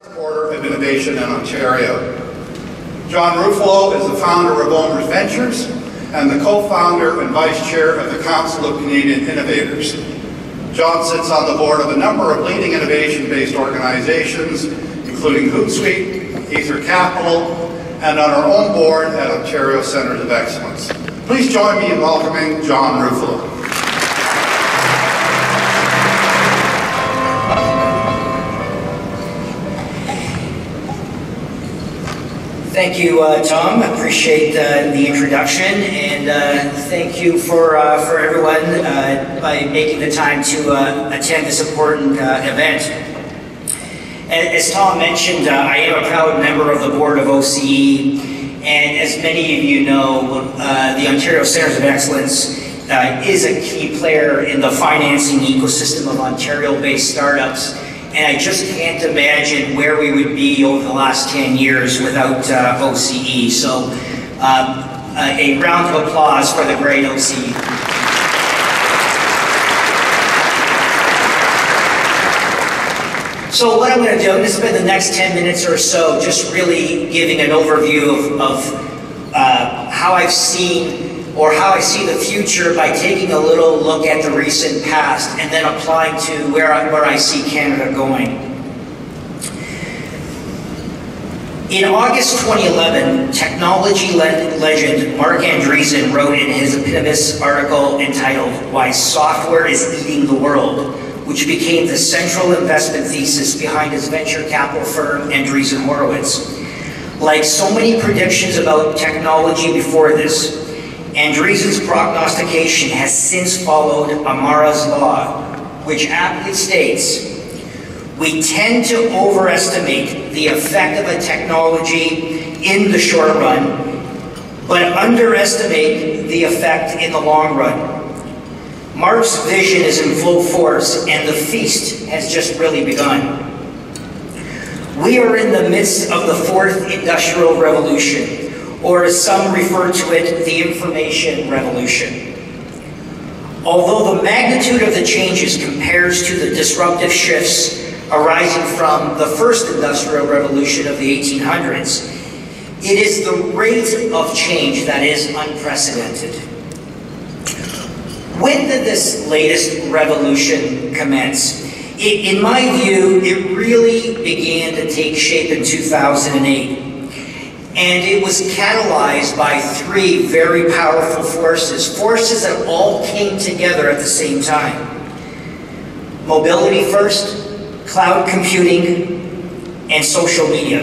Supporter of innovation in Ontario. John Ruffalo is the founder of Owners Ventures and the co-founder and vice chair of the Council of Canadian Innovators. John sits on the board of a number of leading innovation-based organizations, including Hootsuite, Ether Capital, and on our own board at Ontario Centres of Excellence. Please join me in welcoming John Ruffalo. Thank you, Tom. I appreciate the introduction, and thank you for everyone by making the time to attend this important event. As Tom mentioned, I am a proud member of the board of OCE, and as many of you know, the Ontario Centres of Excellence is a key player in the financing ecosystem of Ontario-based startups. And I just can't imagine where we would be over the last 10 years without OCE. So a round of applause for the great OCE. So what I'm going to do, I'm going to spend the next 10 minutes or so just really giving an overview of how I've seen or how I see the future by taking a little look at the recent past and then applying to where I see Canada going. In August 2011, technology legend Marc Andreessen wrote in his eponymous article entitled "Why Software is Eating the World," which became the central investment thesis behind his venture capital firm Andreessen Horowitz. Like so many predictions about technology before this, Andreessen's prognostication has since followed Amara's law, which aptly states, "We tend to overestimate the effect of a technology in the short run, but underestimate the effect in the long run." Marc's vision is in full force, and the feast has just really begun. We are in the midst of the fourth industrial revolution, or as some refer to it, the information revolution. Although the magnitude of the changes compares to the disruptive shifts arising from the first industrial revolution of the 1800s, it is the rate of change that is unprecedented. When did this latest revolution commence? In my view, it really began to take shape in 2008. And it was catalyzed by three very powerful forces that all came together at the same time. Mobility first, cloud computing, and social media.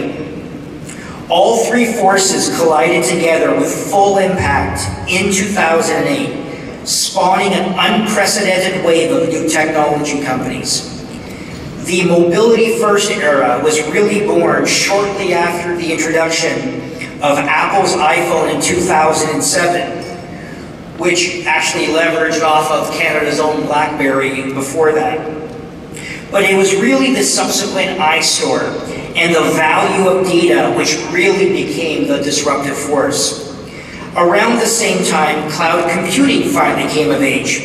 All three forces collided together with full impact in 2008, spawning an unprecedented wave of new technology companies. The mobility-first era was really born shortly after the introduction of Apple's iPhone in 2007, which actually leveraged off of Canada's own BlackBerry before that. But it was really the subsequent iStore and the value of data which really became the disruptive force. Around the same time, cloud computing finally came of age,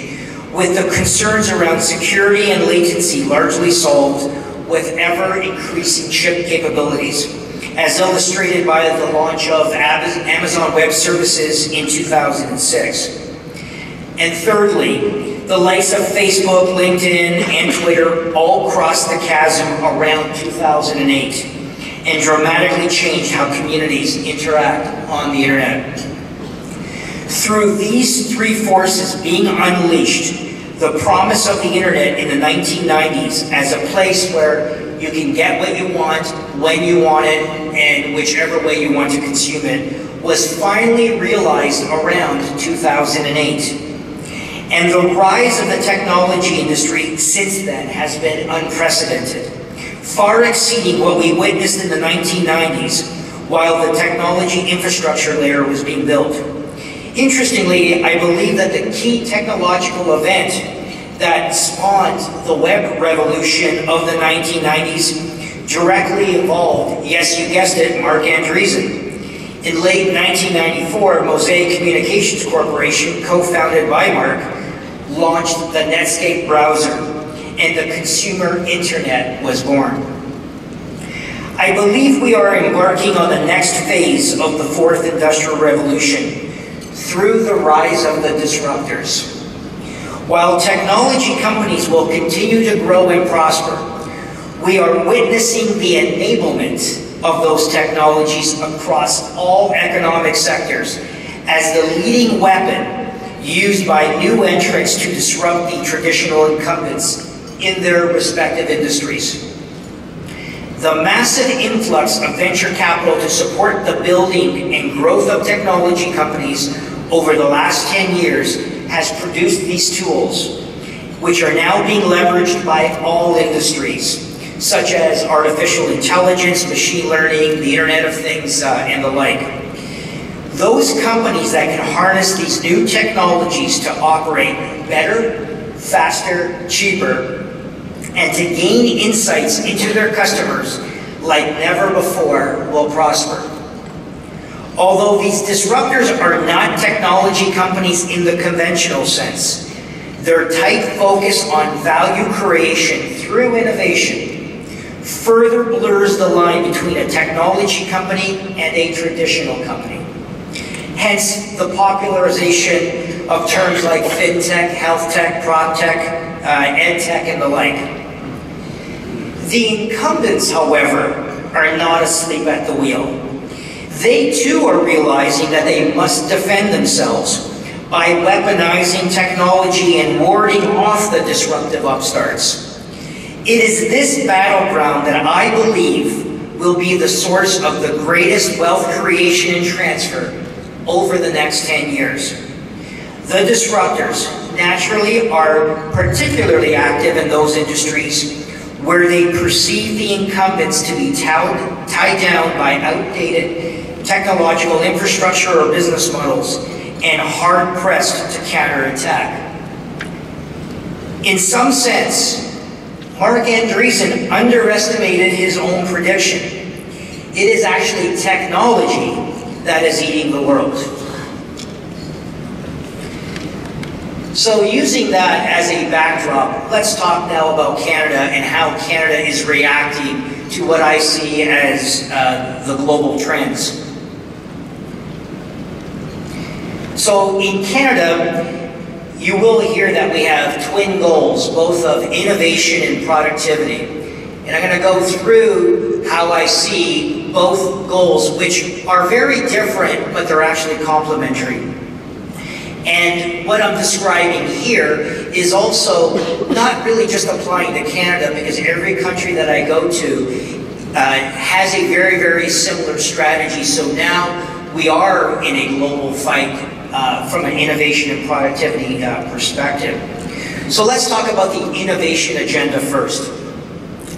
with the concerns around security and latency largely solved with ever-increasing chip capabilities, as illustrated by the launch of Amazon Web Services in 2006. And thirdly, the likes of Facebook, LinkedIn, and Twitter all crossed the chasm around 2008 and dramatically changed how communities interact on the internet. Through these three forces being unleashed, the promise of the internet in the 1990s as a place where you can get what you want, when you want it, and whichever way you want to consume it, was finally realized around 2008. And the rise of the technology industry since then has been unprecedented, far exceeding what we witnessed in the 1990s while the technology infrastructure layer was being built. Interestingly, I believe that the key technological event that spawned the web revolution of the 1990s directly involved, yes, you guessed it, Marc Andreessen. In late 1994, Mosaic Communications Corporation, co-founded by Marc, launched the Netscape browser, and the consumer internet was born. I believe we are embarking on the next phase of the fourth industrial revolution through the rise of the disruptors. While technology companies will continue to grow and prosper, we are witnessing the enablement of those technologies across all economic sectors as the leading weapon used by new entrants to disrupt the traditional incumbents in their respective industries. The massive influx of venture capital to support the building and growth of technology companies over the last 10 years has produced these tools, which are now being leveraged by all industries, such as artificial intelligence, machine learning, the Internet of Things, and the like. Those companies that can harness these new technologies to operate better, faster, cheaper, and to gain insights into their customers like never before will prosper. Although these disruptors are not technology companies in the conventional sense, their tight focus on value creation through innovation further blurs the line between a technology company and a traditional company. Hence the popularization of terms like fintech, health tech, prop tech, ed tech, and the like. The incumbents, however, are not asleep at the wheel. They too are realizing that they must defend themselves by weaponizing technology and warding off the disruptive upstarts. It is this battleground that I believe will be the source of the greatest wealth creation and transfer over the next 10 years. The disruptors naturally are particularly active in those industries where they perceive the incumbents to be tied down by outdated technological infrastructure or business models and hard-pressed to counterattack. In some sense, Mark Andreessen underestimated his own prediction. It is actually technology that is eating the world. So using that as a backdrop, let's talk now about Canada and how Canada is reacting to what I see as the global trends. So in Canada, you will hear that we have twin goals, both of innovation and productivity. And I'm going to go through how I see both goals, which are very different, but they're actually complementary. And what I'm describing here is also not really just applying to Canada, because every country that I go to has a very, very similar strategy. So now we are in a global fight from an innovation and productivity perspective. So let's talk about the innovation agenda first.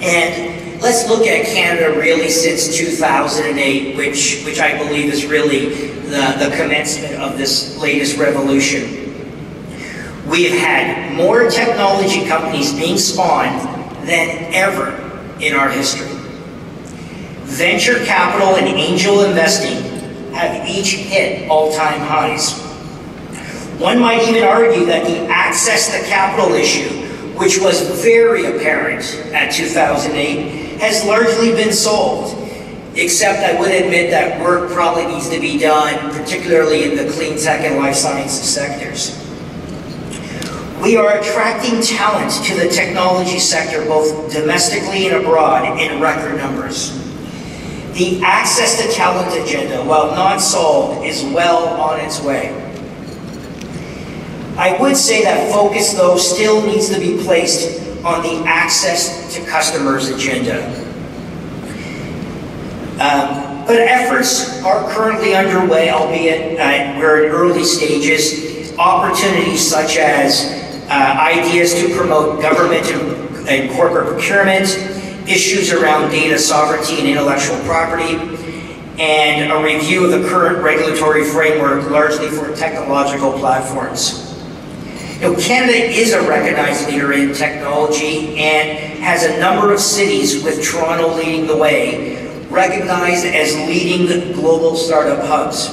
And let's look at Canada really since 2008, which I believe is really the commencement of this latest revolution. We've had more technology companies being spawned than ever in our history. Venture capital and angel investing have each hit all-time highs. One might even argue that the access to capital issue, which was very apparent at 2008, has largely been solved. Except I would admit that work probably needs to be done, particularly in the clean tech and life sciences sectors. We are attracting talent to the technology sector, both domestically and abroad, in record numbers. The access to talent agenda, while not solved, is well on its way. I would say that focus, though, still needs to be placed on the access to customers agenda. But efforts are currently underway, albeit we're in early stages. Opportunities such as ideas to promote government and corporate procurement, issues around data sovereignty and intellectual property, and a review of the current regulatory framework, largely for technological platforms. Canada is a recognized leader in technology and has a number of cities, with Toronto leading the way, recognized as leading the global startup hubs.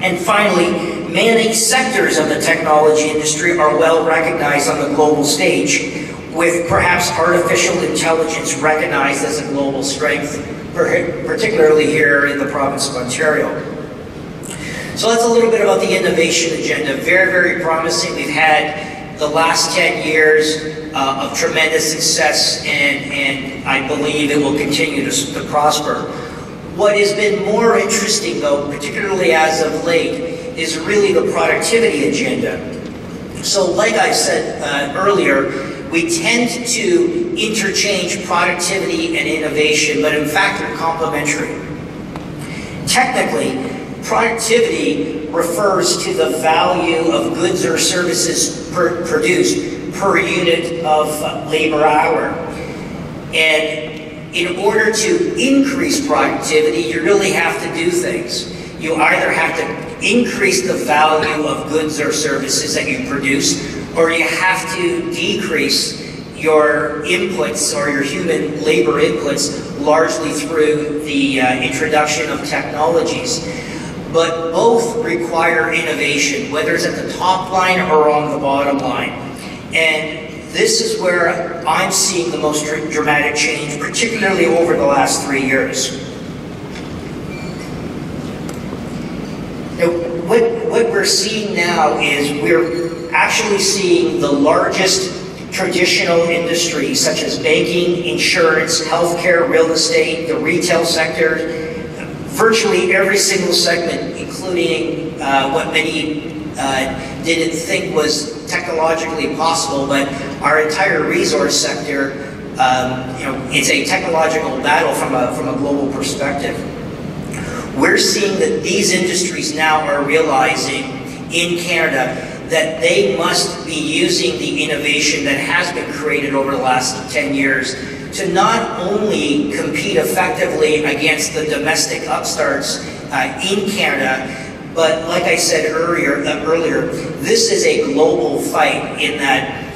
And finally, many sectors of the technology industry are well recognized on the global stage, with perhaps artificial intelligence recognized as a global strength, particularly here in the province of Ontario. So that's a little bit about the innovation agenda. Very, very promising. We've had the last 10 years of tremendous success, and I believe it will continue to prosper. What has been more interesting, though, particularly as of late, is really the productivity agenda. So like I said earlier, we tend to interchange productivity and innovation, but in fact they're complementary. Technically, productivity refers to the value of goods or services produced per unit of labor hour. And in order to increase productivity, you really have to do things. You either have to increase the value of goods or services that you produce, or you have to decrease your inputs or your human labor inputs largely through the introduction of technologies. But both require innovation, whether it's at the top line or on the bottom line. And this is where I'm seeing the most dramatic change, particularly over the last 3 years. Now, what we're seeing now is we're actually seeing the largest traditional industries such as banking, insurance, healthcare, real estate, the retail sector, virtually every single segment, including what many didn't think was technologically possible, but our entire resource sector, it's a technological battle from a global perspective. We're seeing that these industries now are realizing in Canada that they must be using the innovation that has been created over the last 10 years to not only compete effectively against the domestic upstarts in Canada, but like I said earlier, this is a global fight in that,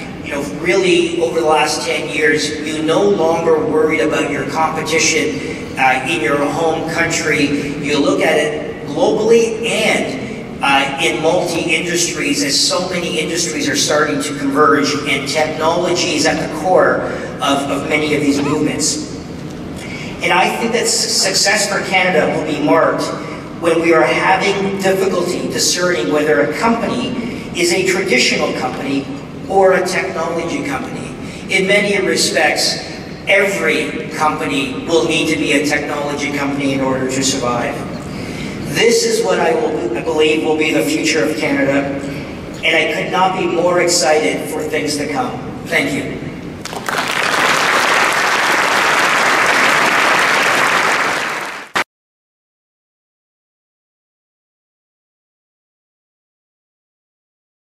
really over the last 10 years, you no longer worried about your competition in your home country. You look at it globally and in multi-industries, as so many industries are starting to converge, and technology is at the core of many of these movements. And I think that success for Canada will be marked when we are having difficulty discerning whether a company is a traditional company or a technology company. In many respects, every company will need to be a technology company in order to survive. This is what I believe will be the future of Canada, and I could not be more excited for things to come. Thank you.